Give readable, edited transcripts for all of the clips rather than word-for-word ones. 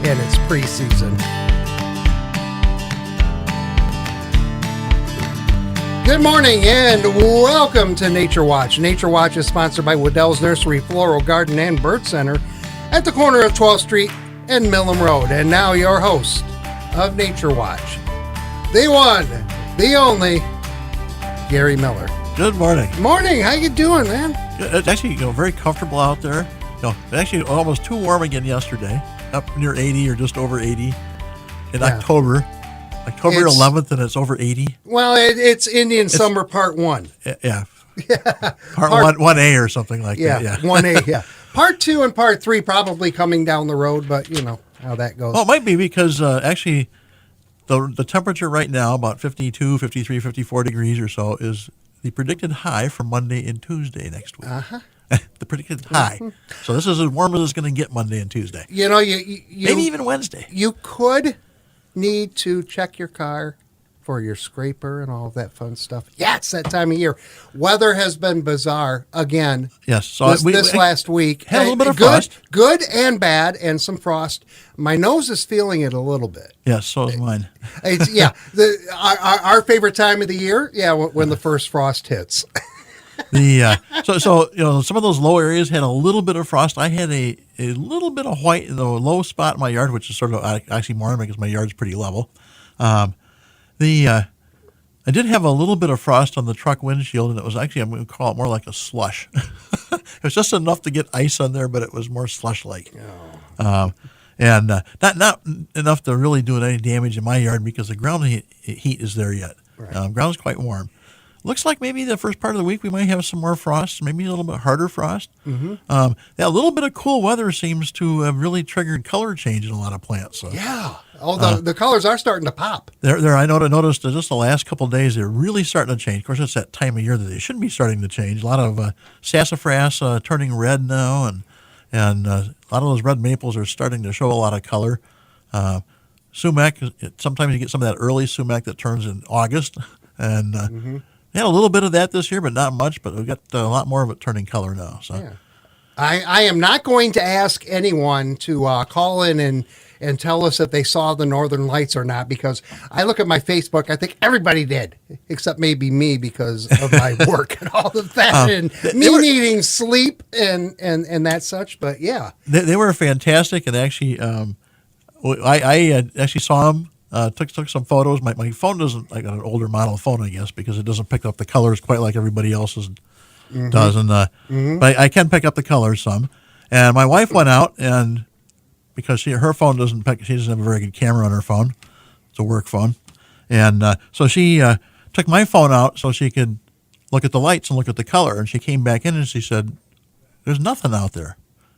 and it's preseason. Good morning and welcome to Nature Watch. Nature Watch is sponsored by Wedel's Nursery, Floral Garden, and Bird Center at the corner of 12th Street and Millam Road. And now your host of Nature Watch, the one, the only, Gary Miller. Good morning. Morning. How you doing, man? It's actually very comfortable out there. Actually almost too warm again yesterday, up near 80 or just over 80 in October 11th, and it's over 80. Well, it's Indian Summer Part 1. Yeah. Part 1A or something like that. Yeah, 1A, yeah. Part 2 and Part 3 probably coming down the road, but you know how that goes. Well, it might be because actually the temperature right now, about 52, 53, 54 degrees or so, is the predicted high for Monday and Tuesday next week. Uh-huh. The predicted high. So this is as warm as it's going to get Monday and Tuesday. You know, maybe even Wednesday. You could need to check your car for your scraper and all of that fun stuff. Yeah, it's that time of year. Weather has been bizarre again. Yes. So this last week. Had a little bit of frost. Good and bad, and some frost. My nose is feeling it a little bit. Yes, so is mine. Our favorite time of the year, when the first frost hits. So some of those low areas had a little bit of frost. I had a little bit of white in the low spot in my yard, which is sort of actually more because my yard's pretty level. I did have a little bit of frost on the truck windshield, and it was actually, I'm going to call it more like a slush. It was just enough to get ice on there, but it was more slush-like. Oh. And not enough to really do any damage in my yard because the ground heat is there yet. Right. Ground's quite warm. Looks like maybe the first part of the week we might have some more frost, maybe a little bit harder frost. Mm-hmm. A little bit of cool weather seems to have really triggered color change in a lot of plants. So. Yeah. The colors are starting to pop. I noticed that just the last couple of days they're really starting to change. Of course, it's that time of year that they should be starting to change. A lot of sassafras turning red now, and a lot of those red maples are starting to show a lot of color. Sumac, sometimes you get some of that early sumac that turns in August, and we had a little bit of that this year, but not much. But we've got a lot more of it turning color now. So, yeah. I am not going to ask anyone to call in and tell us if they saw the Northern Lights or not, because I look at my Facebook, I think everybody did, except maybe me because of my work and all of that, and me needing sleep and that such. But yeah, they were fantastic, and actually, I actually saw them. Took some photos. My phone doesn't, I got an older model phone, I guess, because it doesn't pick up the colors quite like everybody else's does. And but I can pick up the colors some. And my wife went out, and because her phone doesn't pick, she doesn't have a very good camera on her phone. It's a work phone, and so she took my phone out so she could look at the lights and look at the color. And she came back in and she said, "There's nothing out there."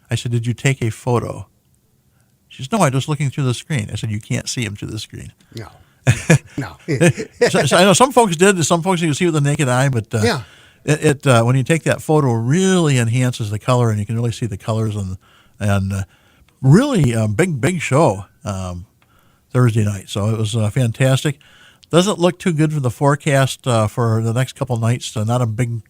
I said, "Did you take a photo?" She says, "No, I'm just looking through the screen." I said, "You can't see them through the screen." No. No. So I know some folks did. Some folks you can see with the naked eye, but it when you take that photo, really enhances the color, and you can really see the colors and really big show Thursday night. So it was fantastic. Doesn't look too good for the forecast for the next couple nights. Not a big.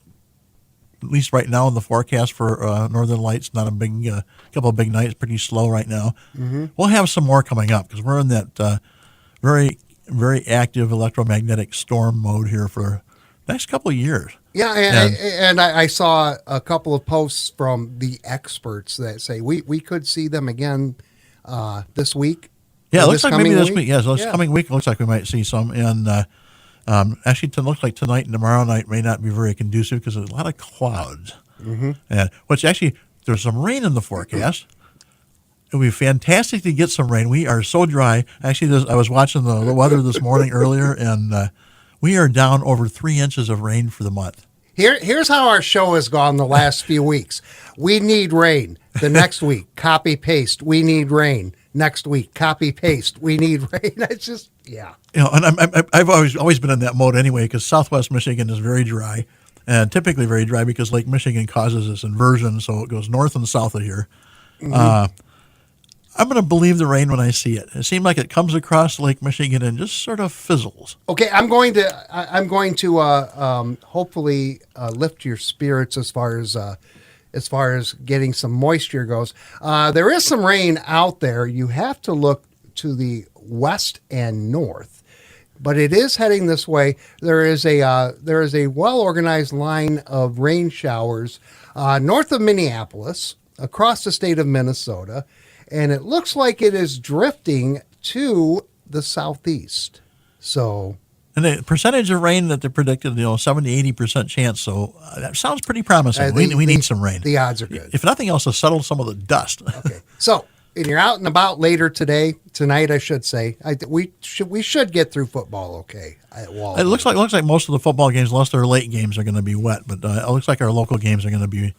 At least right now in the forecast for Northern Lights, not a big couple of big nights, pretty slow right now. Mm-hmm. We'll have some more coming up because we're in that very, very active electromagnetic storm mode here for the next couple of years. Yeah, and I saw a couple of posts from the experts that say we could see them again this week. Yeah, it looks like maybe this week. Yeah, so this coming week, it looks like we might see some. And actually, it looks like tonight and tomorrow night may not be very conducive because there's a lot of clouds. Mm-hmm. And which actually, there's some rain in the forecast. It would be fantastic to get some rain. We are so dry. Actually, I was watching the weather this morning earlier, and we are down over 3 inches of rain for the month. Here's how our show has gone the last few weeks. We need rain. The next week, copy paste. We need rain. Next week, copy paste. We need rain. It's just and I've always been in that mode anyway because Southwest Michigan is very dry, and typically very dry because Lake Michigan causes this inversion, so it goes north and south of here. Mm-hmm. I'm going to believe the rain when I see it. It seems like it comes across Lake Michigan and just sort of fizzles. Okay, I'm going to hopefully lift your spirits as far as as far as getting some moisture goes. There is some rain out there. You have to look to the west and north, but it is heading this way. There is a well-organized line of rain showers north of Minneapolis, across the state of Minnesota, and it looks like it is drifting to the southeast. So, and the percentage of rain that they predicted, 70, 80% chance. So that sounds pretty promising. We need some rain. The odds are good. If nothing else, to settle some of the dust. Okay. So, and you're out and about later tonight, I should say. We should get through football okay at Wall. It looks like most of the football games, unless they're late games, are going to be wet. But it looks like our local games are going to be.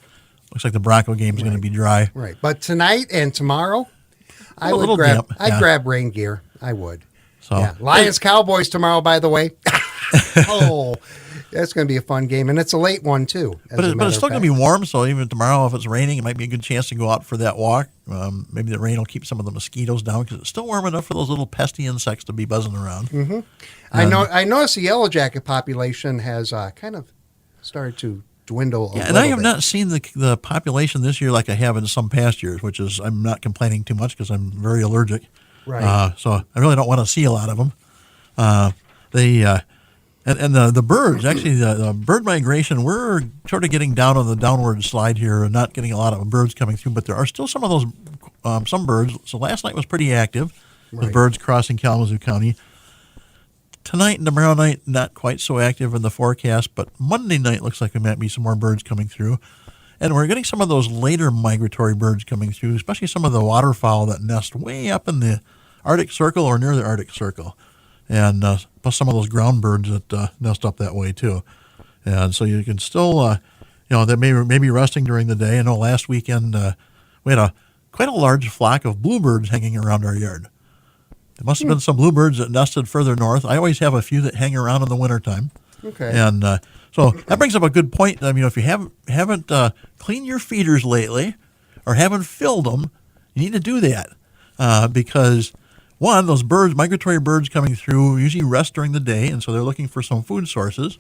Looks like the Bronco game is going to be dry. Right. But tonight and tomorrow, I would grab rain gear. I would. So yeah. Lions Cowboys tomorrow, by the way. Oh, that's going to be a fun game, and it's a late one too. But it's still going to be warm, so even tomorrow, if it's raining, it might be a good chance to go out for that walk. Maybe the rain will keep some of the mosquitoes down because it's still warm enough for those little pesky insects to be buzzing around. Mm-hmm. I noticed the yellow jacket population has kind of started to dwindle. And I have not seen the population this year like I have in some past years, which is I'm not complaining too much because I'm very allergic. Right. So I really don't want to see a lot of them. The birds, actually, the bird migration, we're sort of getting down on the downward slide here and not getting a lot of birds coming through, but there are still some of those, some birds. So last night was pretty active with birds crossing Kalamazoo County. Tonight and tomorrow night, not quite so active in the forecast, but Monday night looks like there might be some more birds coming through. And we're getting some of those later migratory birds coming through, especially some of the waterfowl that nest way up in the Arctic Circle or near the Arctic Circle. And plus some of those ground birds that nest up that way too. And so you can still, they may be resting during the day. I know last weekend we had quite a large flock of bluebirds hanging around our yard. There must have been some bluebirds that nested further north. I always have a few that hang around in the wintertime. Okay. And so that brings up a good point. I mean, if you haven't cleaned your feeders lately or haven't filled them, you need to do that because, one, those birds, migratory birds coming through, usually rest during the day, and so they're looking for some food sources.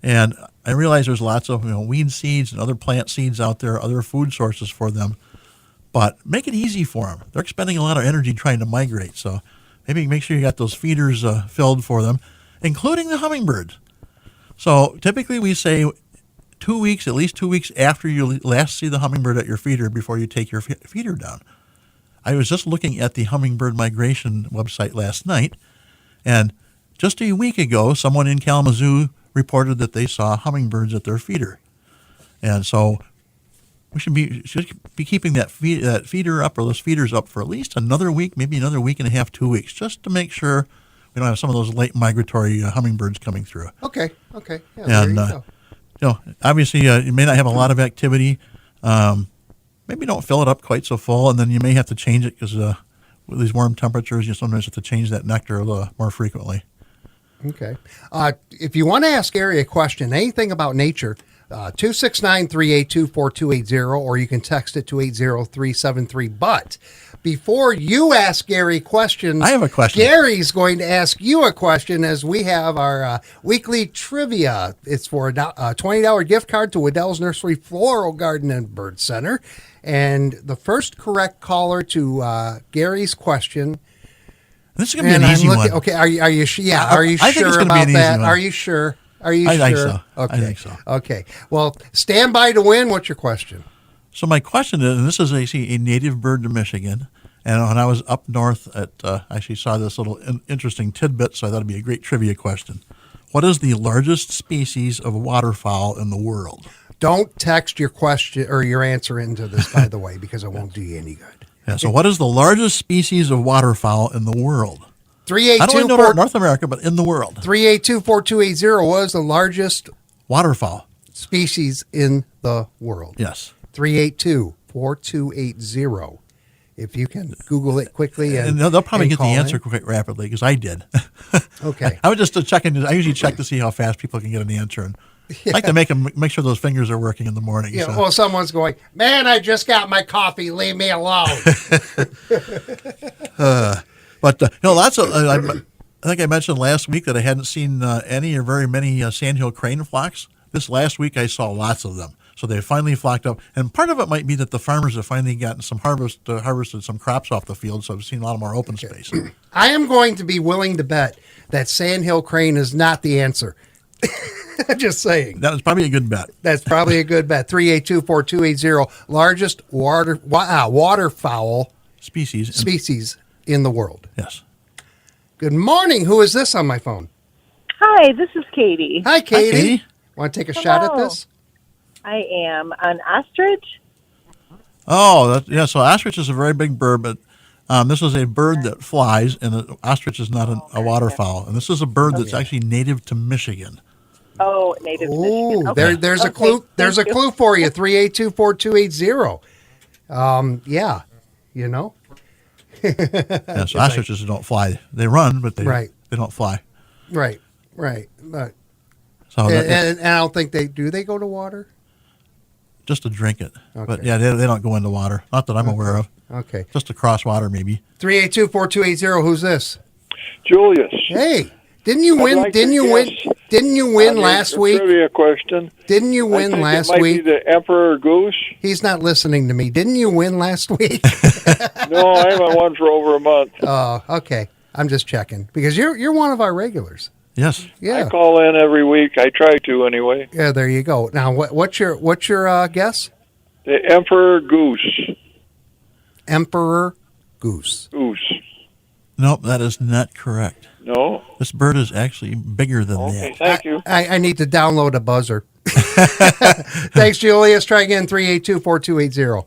And I realize there's lots of weed seeds and other plant seeds out there, other food sources for them. But make it easy for them. They're expending a lot of energy trying to migrate, so maybe make sure you got those feeders filled for them, including the hummingbirds. So typically we say 2 weeks, at least 2 weeks after you last see the hummingbird at your feeder before you take your feeder down. I was just looking at the hummingbird migration website last night, and just a week ago, someone in Kalamazoo reported that they saw hummingbirds at their feeder. And so we should be keeping that feeder up or those feeders up for at least another week, maybe another week and a half, 2 weeks, just to make sure we don't have some of those late migratory hummingbirds coming through. Okay. Yeah, there you go. Obviously, you may not have a lot of activity. Maybe don't fill it up quite so full, and then you may have to change it because with these warm temperatures, you sometimes have to change that nectar a little more frequently. Okay. If you want to ask Gary a question, anything about nature, 269-382-4280, or you can text it to 80373. But before you ask Gary questions, I have a question. Gary's going to ask you a question as we have our weekly trivia. It's for a $20 gift card to Wedel's Nursery Floral Garden and Bird Center. And the first correct caller to Gary's question. This is going to be an easy one. Okay, are you sure about that? Are you sure? Are you sure? Think so. Okay. I think so. Okay. Well, stand by to win. What's your question? So my question is, and this is a native bird to Michigan, and when I was up north, I actually saw this little interesting tidbit, so I thought it'd be a great trivia question. What is the largest species of waterfowl in the world? Don't text your question or your answer into this, by the way, because it won't do you any good. Yeah. So what is the largest species of waterfowl in the world? 382 not only North America, but in the world. 382-4280 was the largest waterfowl species in the world. Yes. 382-4280. If you can Google it quickly. And they'll probably get the answer quite rapidly because I did. Okay. I was just checking. I usually check to see how fast people can get an answer. And I like to make sure those fingers are working in the morning. Yeah, so. Well, someone's going, man, I just got my coffee. Leave me alone. But lots of. I think I mentioned last week that I hadn't seen any or very many sandhill crane flocks. This last week I saw lots of them. So they finally flocked up, and part of it might be that the farmers have finally gotten some harvested some crops off the field, so I've seen a lot more open space. I am going to be willing to bet that sandhill crane is not the answer. Just saying. That was probably a good bet. That's probably a good bet. 382-4280, largest waterfowl species in the world. Yes. Good morning. Who is this on my phone? Hi, this is Katie. Hi, Katie. Hi, Katie. Want to take a shot at this? I am an ostrich. Oh, so ostrich is a very big bird, but this is a bird that flies, and an ostrich is not a waterfowl. And this is a bird that's actually native to Michigan. Oh, native to Michigan. Okay. There's a clue. There's a clue for you. 382-4280. Yeah, you know. Yes, ostriches don't fly. They run, but they don't fly. Right. But, So and I don't think they go to water. Just to drink it. Okay. But yeah, they don't go into water. Not that I'm aware of. Okay. Just to cross water, maybe. 382-4280. Who's this? Julius. Hey, didn't you win? Like Didn't you win? Didn't you win last week? Trivia question. Didn't you win last it might week? Be the Emperor Goose. He's not listening to me. Didn't you win last week? No, I haven't won for over a month. Oh, okay. I'm just checking because you're one of our regulars. Yes. Yeah. I call in every week. I try to anyway. Yeah. There you go. Now, what's your guess? The Emperor Goose. Emperor Goose. Goose. Nope, that is not correct. No. This bird is actually bigger than Okay. that. Thank you. I need to download a buzzer. Thanks, Julius. Try again. 382-4280.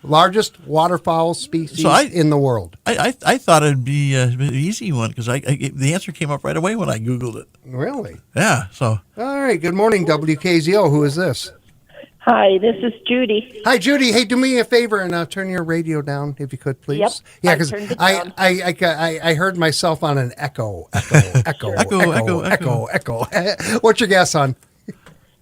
Largest waterfowl species in the world. I thought it'd be an easy one because the answer came up right away when I Googled it. Really? Yeah, so. All right. Good morning, WKZO. Who is this? Hi, this is Judy. Hi, Judy. Hey, do me a favor and turn your radio down if you could, please. Yep, Yeah, I because turned it down. I heard myself on an echo. Echo. What's your guess, hon?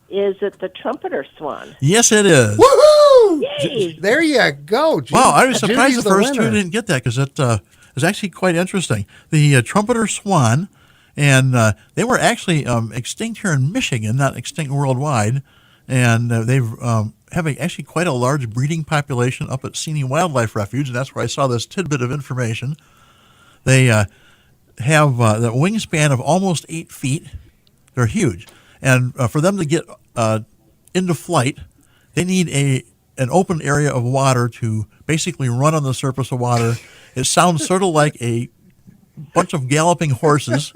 Is it the trumpeter swan? Yes, it is. Woohoo! Yay! There you go. Wow, I was surprised Judy's the first winner. two didn't get that because it is actually quite interesting. The trumpeter swan, and they were actually extinct here in Michigan, not extinct worldwide. And they've actually quite a large breeding population up at Seney Wildlife Refuge, and that's where I saw this tidbit of information. They have the wingspan of almost 8 feet. They're huge. And for them to get into flight, they need an open area of water to basically run on the surface of water. It sounds sort of like a bunch of galloping horses,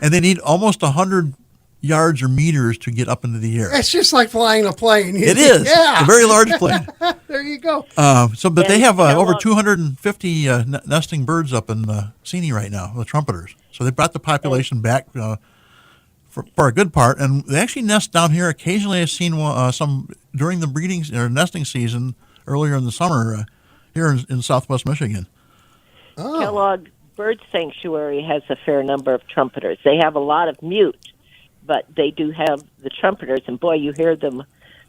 and they need almost 100 yards or meters to get up into the air. It's just like flying a plane. It is. Yeah. A very large plane. There you go. But they have how over long- 250 nesting birds up in Seney right now, the trumpeters. So they brought the population back for a good part, and they actually nest down here. Occasionally I've seen some during the breeding or nesting season earlier in the summer here in southwest Michigan. Oh. Kellogg Bird Sanctuary has a fair number of trumpeters. They have a lot of mute, but they do have the trumpeters, and boy, you hear them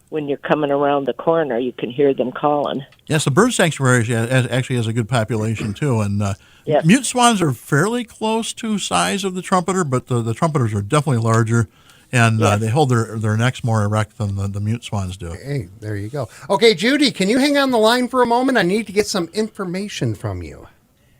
when you're coming around the corner. You can hear them calling. Yes, the bird sanctuary actually has a good population too, and Yes. mute swans are fairly close to size of the trumpeter, but the trumpeters are definitely larger, and they hold their necks more erect than the mute swans do. Hey, there you go. Okay, Judy, can you hang on the line for a moment? I need to get some information from you.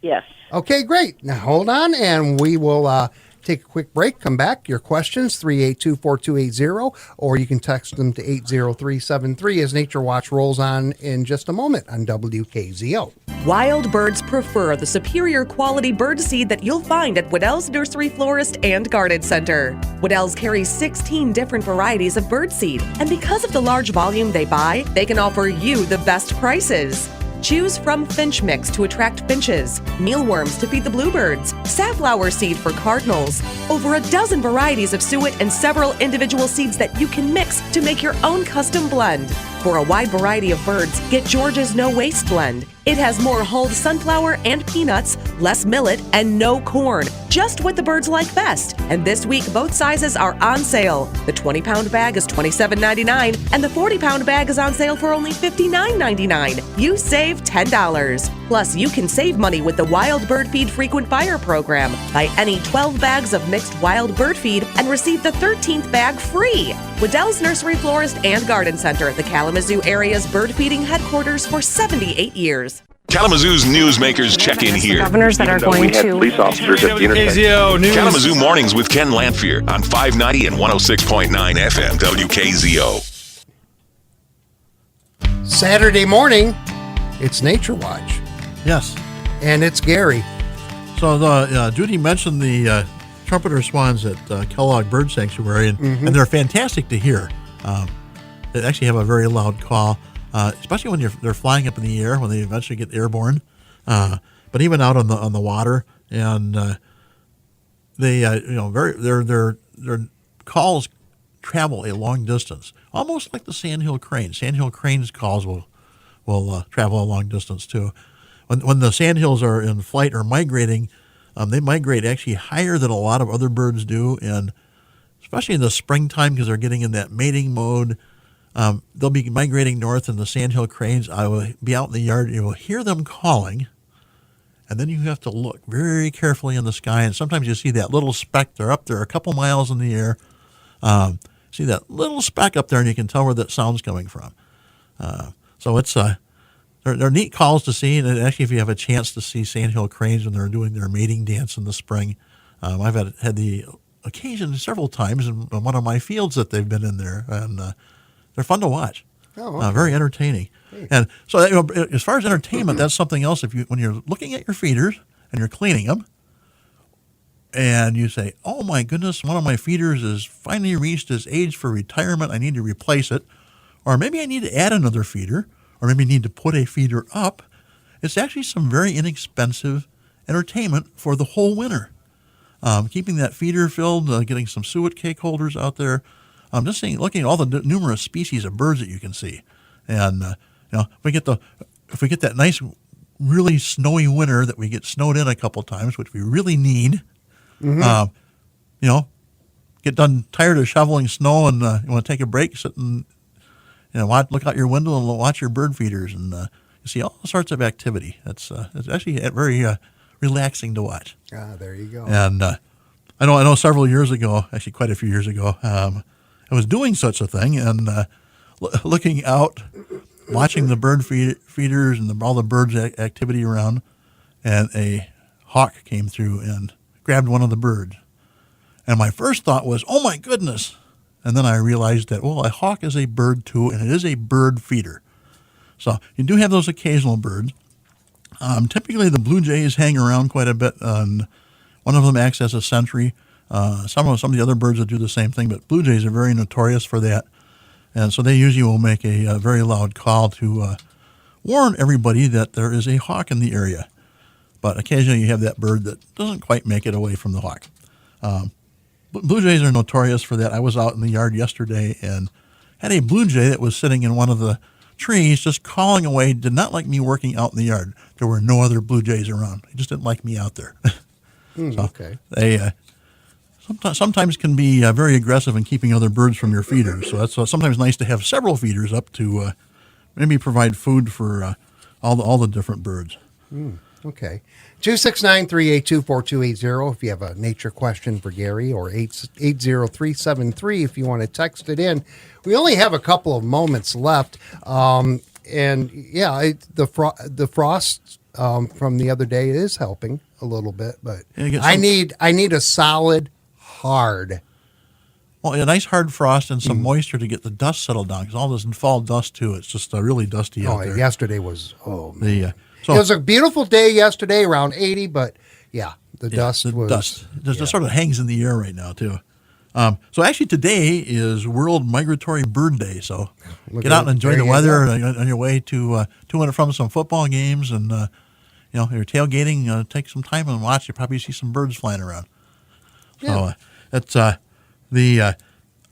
Yes. Okay, great. Now hold on, and we will take a quick break. Come back. Your questions, 382-4280, or you can text them to 80373 as Nature Watch rolls on in just a moment on WKZO. Wild birds prefer the superior quality bird seed that you'll find at Wedel's Nursery Florist and Garden Center. Wedel's carries 16 different varieties of bird seed, and because of the large volume they buy, they can offer you the best prices. Choose from finch mix to attract finches, mealworms to feed the bluebirds, safflower seed for cardinals, over a dozen varieties of suet, and several individual seeds that you can mix to make your own custom blend. For a wide variety of birds, get George's No Waste blend. It has more hulled sunflower and peanuts, less millet, and no corn, just what the birds like best. And this week, both sizes are on sale. The 20-pound bag is $27.99, and the 40-pound bag is on sale for only $59.99. You save $10. Plus, you can save money with the Wild Bird Feed Frequent Buyer Program. Buy any 12 bags of mixed wild bird feed and receive the 13th bag free. Wedell's Nursery Florist and Garden Center, the Kalamazoo area's bird feeding headquarters for 78 years. Kalamazoo's newsmakers check in here. Governors that are going to police officers at the intersection. KZO News. Kalamazoo Mornings with Ken Lanfear on 590 and 106.9 FM WKZO. Saturday morning, it's Nature Watch, Yes. and it's Gary. So Judy mentioned the trumpeter swans at Kellogg Bird Sanctuary, and they're fantastic to hear. They actually have a very loud call, especially when they're flying up in the air, when they eventually get airborne. But even out on the water, and they their calls travel a long distance, almost like the sandhill crane. Sandhill crane's calls will travel a long distance too. When the sandhills are in flight or migrating, they migrate actually higher than a lot of other birds do, and especially in the springtime because they're getting in that mating mode. They'll be migrating north, and the sandhill cranes, I will be out in the yard, you will hear them calling, and then you have to look very carefully in the sky, and sometimes you see that little speck. They're up there a couple miles in the air. See that little speck up there, and you can tell where that sound's coming from. So it's they're neat calls to see, and actually, if you have a chance to see sandhill cranes when they're doing their mating dance in the spring, I've had the occasion several times in one of my fields that they've been in there, and they're fun to watch. Oh, okay. Very entertaining. And so, as far as entertainment, that's something else. When you're looking at your feeders and you're cleaning them, and you say, "Oh my goodness, one of my feeders has finally reached its age for retirement. I need to replace it," or maybe I need to add another feeder, or maybe need to put a feeder up. It's actually some very inexpensive entertainment for the whole winter. Keeping that feeder filled, getting some suet cake holders out there. Just looking at all the numerous species of birds that you can see, and if we get that nice, really snowy winter that we get snowed in a couple times, which we really need. Get done tired of shoveling snow, and you want to take a break, sit and look out your window and watch your bird feeders, and you see all sorts of activity. It's actually very relaxing to watch. There you go. And I know several years ago, actually quite a few years ago, I was doing such a thing, and looking out, watching the bird feeders and all the birds' activity around, and a hawk came through and grabbed one of the birds. And my first thought was, oh my goodness. And then I realized that, well, a hawk is a bird too, and it is a bird feeder. So you do have those occasional birds. Typically the blue jays hang around quite a bit. One of them acts as a sentry. Some of the other birds will do the same thing, but blue jays are very notorious for that. And so they usually will make a very loud call to warn everybody that there is a hawk in the area. But occasionally you have that bird that doesn't quite make it away from the hawk. Blue jays are notorious for that. I was out in the yard yesterday and had a blue jay that was sitting in one of the trees just calling away, did not like me working out in the yard. There were no other blue jays around. He just didn't like me out there. Okay. They sometimes can be very aggressive in keeping other birds from your feeders. So that's sometimes nice to have several feeders up to maybe provide food for all the different birds. Okay. 269-382-4280 if you have a nature question for Gary, or 80373 if you want to text it in. We only have a couple of moments left. The frost from the other day is helping a little bit, but I need a solid hard. Well, a nice hard frost and some moisture to get the dust settled down, because all this fall dust too. It's just really dusty out there. Yesterday was man. So it was a beautiful day yesterday, around 80, but the dust just sort of hangs in the air right now too. So actually today is World Migratory Bird Day. So get out and enjoy the weather on your way to and from some football games, and you're tailgating. Take some time and watch. You probably see some birds flying around. Yeah. So it's I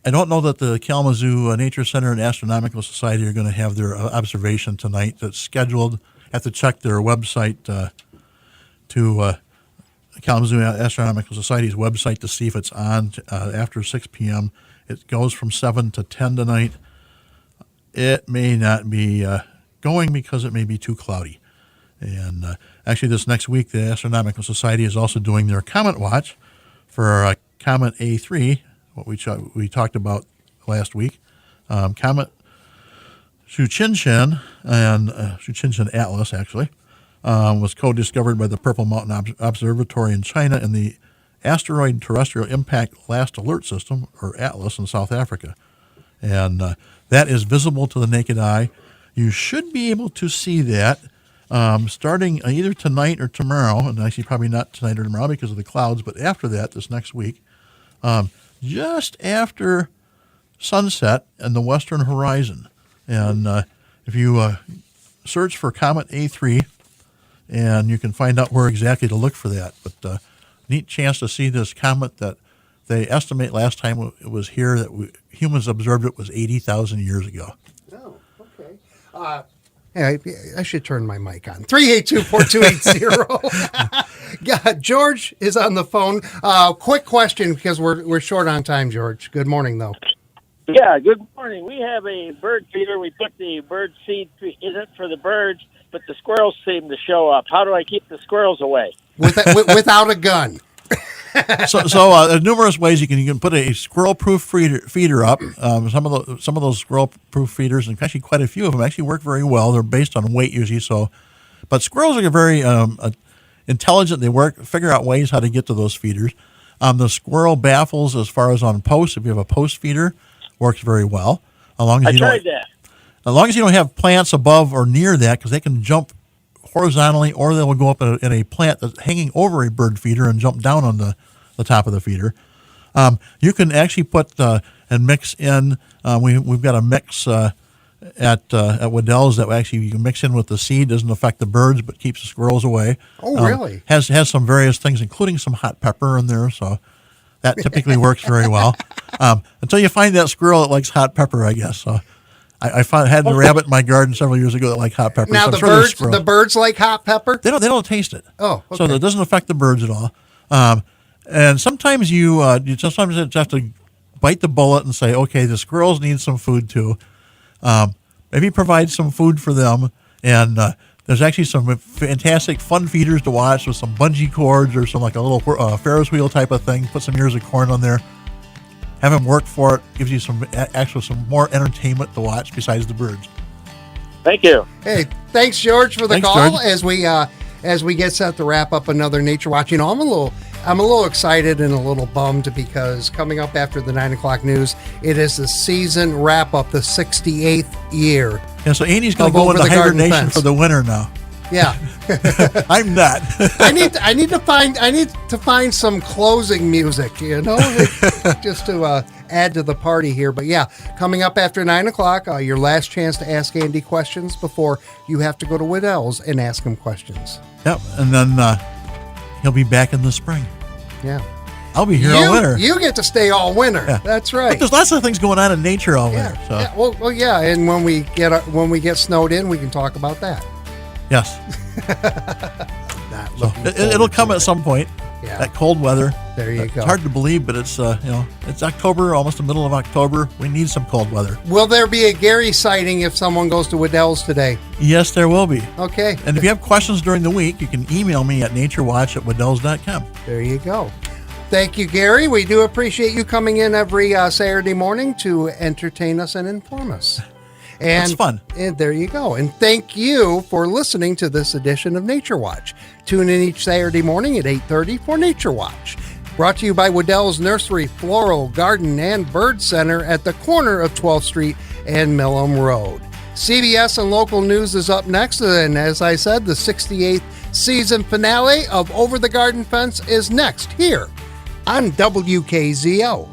don't know that the Kalamazoo Nature Center and Astronomical Society are going to have their observation tonight. That's scheduled. Have to check their website to Kalamazoo Astronomical Society's website to see if it's on after 6 p.m. It goes from 7 to 10 tonight. It may not be going because it may be too cloudy. And actually this next week, the Astronomical Society is also doing their Comet Watch for Comet A3, what we talked about last week. Comet Shuchinchin and Shuchinchin Atlas, actually, was co-discovered by the Purple Mountain Observatory in China and the Asteroid Terrestrial Impact Last Alert System, or ATLAS, in South Africa. And that is visible to the naked eye. You should be able to see that starting either tonight or tomorrow, and actually probably not tonight or tomorrow because of the clouds, but after that, this next week, just after sunset in the western horizon. And if you search for Comet A3, and you can find out where exactly to look for that. But neat chance to see this comet that they estimate last time it was here that humans observed it was 80,000 years ago. Oh, okay. Yeah, I should turn my mic on. 382-4280. Yeah, George is on the phone. Quick question because we're short on time, George. Good morning, though. Yeah, good morning. We have a bird feeder. We put the bird seed in it for the birds, but the squirrels seem to show up. How do I keep the squirrels away? Without a gun. So there's numerous ways you can put a squirrel-proof feeder up. Some of those squirrel-proof feeders, and actually quite a few of them, actually work very well. They're based on weight usually. But squirrels are very intelligent. They figure out ways how to get to those feeders. The squirrel baffles, as far as on posts, if you have a post feeder, works very well. As long as you don't have plants above or near that, because they can jump horizontally, or they will go up in a plant that's hanging over a bird feeder and jump down on the top of the feeder. You can actually put and mix in. We've got a mix at Wedel's that actually you can mix in with the seed. Doesn't affect the birds, but keeps the squirrels away. Oh, really? Has some various things, including some hot pepper in there. So that typically works very well. Until you find that squirrel that likes hot pepper, I guess. So I had a rabbit in my garden several years ago that liked hot pepper. Now so the birds like hot pepper? They don't taste it. Oh, okay. So that doesn't affect the birds at all. And sometimes you just have to bite the bullet and say, okay, the squirrels need some food too. Maybe provide some food for them. And there's actually some fantastic fun feeders to watch with some bungee cords or some like a little Ferris wheel type of thing. Put some ears of corn on there. Have them work for it. Gives you some more entertainment to watch besides the birds. Thank you. Hey, thanks, George, for the Thanks, call. George. As we get set to wrap up another Nature Watch. You know, I'm a little excited and a little bummed because coming up after the 9 o'clock news, it is the season wrap up, the 68th year. Yeah, so Andy's going to go into hibernation for the winter now. Yeah. I'm not. I need to find some closing music, you know, just to add to the party here. But yeah, coming up after 9 o'clock, your last chance to ask Andy questions before you have to go to Wedel's and ask him questions. Yep, and then he'll be back in the spring. Yeah. I'll be here all winter. You get to stay all winter. Yeah. That's right. But there's lots of things going on in nature all winter. So. Yeah. Well, yeah. And when we get snowed in, we can talk about that. Yes. It'll come at some point. Yeah. That cold weather. There you go. It's hard to believe, but it's it's October, almost the middle of October. We need some cold weather. Will there be a Gary sighting if someone goes to Wedel's today? Yes, there will be. Okay. And if you have questions during the week, you can email me at naturewatch@wedels.com. There you go. Thank you, Gary. We do appreciate you coming in every Saturday morning to entertain us and inform us. And it's fun. And there you go. And thank you for listening to this edition of Nature Watch. Tune in each Saturday morning at 8:30 for Nature Watch. Brought to you by Wedel's Nursery, Floral, Garden, and Bird Center at the corner of 12th Street and Millam Road. CBS and local news is up next. And as I said, the 68th season finale of Over the Garden Fence is next here on WKZO.